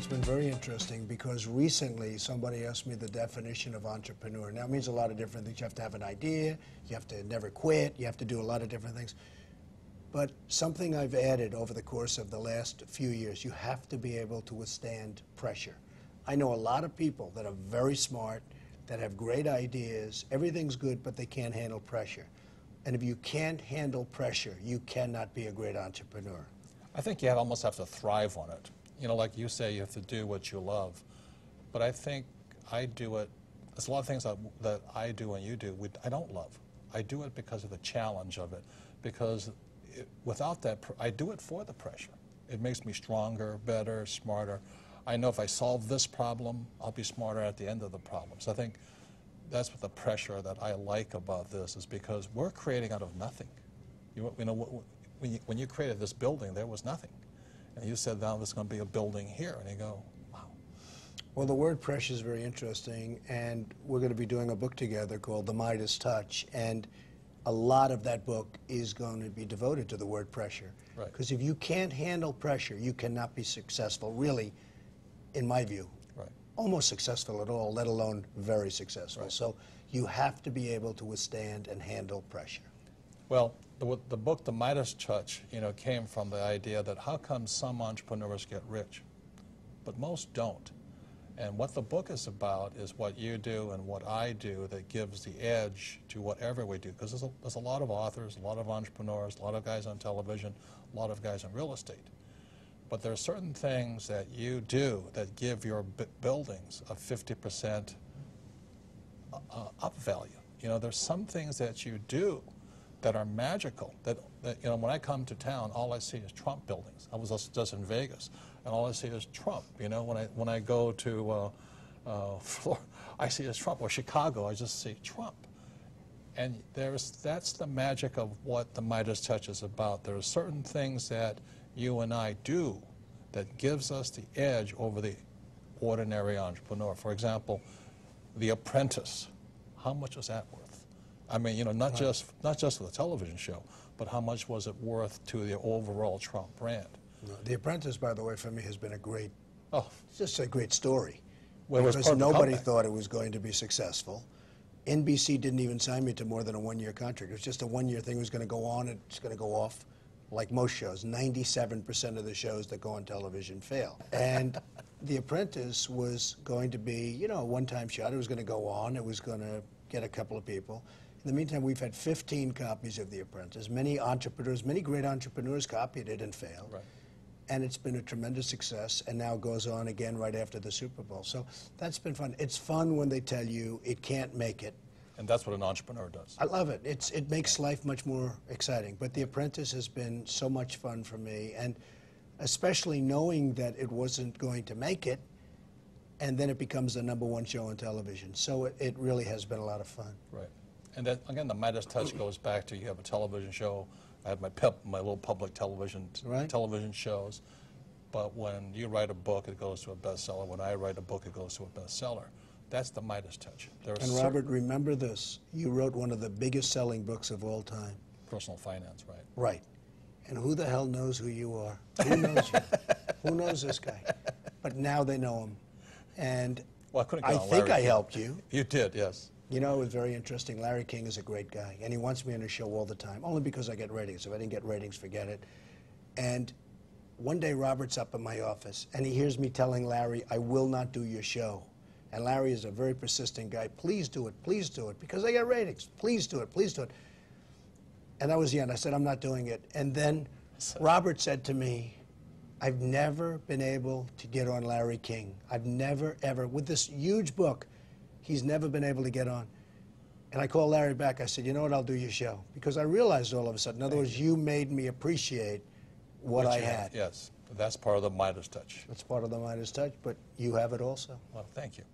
it's been very interesting because recently somebody asked me the definition of entrepreneur. Now, it means a lot of different things. You have to have an idea, you have to never quit, you have to do a lot of different things. But something I've added over the course of the last few years, you have to be able to withstand pressure. I know a lot of people that are very smart, that have great ideas, everything's good, but they can't handle pressure. And if you can't handle pressure, you cannot be a great entrepreneur. I think you almost have to thrive on it. You know, like you say, you have to do what you love. But I think I do it, there's a lot of things that I do and you do, I don't love. I do it because of the challenge of it. Because without that, I do it for the pressure. It makes me stronger, better, smarter. I know if I solve this problem, I'll be smarter at the end of the problem. So I think that's what the pressure that I like about this is because we're creating out of nothing. You know, when you created this building, there was nothing. And you said, now there's going to be a building here. And you go, wow. Well, the word pressure is very interesting. And we're going to be doing a book together called The Midas Touch. And a lot of that book is going to be devoted to the word pressure. Right. Because if you can't handle pressure, you cannot be successful, really, in my view. Right. Almost successful at all, let alone very successful. Right. So you have to be able to withstand and handle pressure. Well, the book, The Midas Touch, you know, came from the idea that how come some entrepreneurs get rich, but most don't. And what the book is about is what you do and what I do that gives the edge to whatever we do. Because there's a lot of authors, a lot of entrepreneurs, a lot of guys on television, a lot of guys in real estate. But there are certain things that you do that give your buildings a 50% up value. You know, there's some things that you do that are magical, that you know, when I come to town, all I see is Trump buildings. I was just in Vegas, and all I see is Trump. You know, when I go to Florida, I see is Trump, or Chicago, I just see Trump. And that's the magic of what the Midas Touch is about. There are certain things that you and I do that gives us the edge over the ordinary entrepreneur. For example, The Apprentice. How much is that worth? I mean, you know, not just for the television show, but how much was it worth to the overall Trump brand? No, The Apprentice, by the way, for me has been a great, it's just a great story. Well, because nobody thought it was going to be successful. NBC didn't even sign me to more than a one-year contract. It was just a one-year thing. It was going to go on, it's going to go off. Like most shows, 97% of the shows that go on television fail. And The Apprentice was going to be, you know, a one-time shot. It was going to go on. It was going to get a couple of people. In the meantime, we've had 15 copies of The Apprentice. Many entrepreneurs, many great entrepreneurs copied it and failed. Right. And it's been a tremendous success, and now goes on again right after the Super Bowl. So that's been fun. It's fun when they tell you it can't make it. And that's what an entrepreneur does. I love it. It makes life much more exciting. But The Apprentice has been so much fun for me, and especially knowing that it wasn't going to make it, and then it becomes the #1 show on television. So it really has been a lot of fun. Right. And that, again, the Midas Touch goes back to you have a television show. I have my little public television shows. But when you write a book, it goes to a bestseller. When I write a book, it goes to a bestseller. That's the Midas Touch. And Robert, remember this. You wrote one of the biggest selling books of all time. Personal finance, right? Right. And who the hell knows who you are? Who knows you? Who knows this guy? But now they know him. And well, I think I helped you. You did, yes. You know, it was very interesting. Larry King is a great guy, and he wants me on his show all the time, only because I get ratings. If I didn't get ratings, forget it. And one day, Robert's up in my office, and he hears me telling Larry, I will not do your show. And Larry is a very persistent guy. Please do it, because I get ratings. Please do it, please do it. And that was the end. I said, I'm not doing it. And then Robert said to me, I've never been able to get on Larry King. I've never, ever, with this huge book, he's never been able to get on. And I called Larry back. I said, you know what, I'll do your show. Because I realized all of a sudden, in other words, you made me appreciate what I had. Yes, that's part of the Midas Touch. That's part of the Midas Touch, but you have it also. Well, thank you.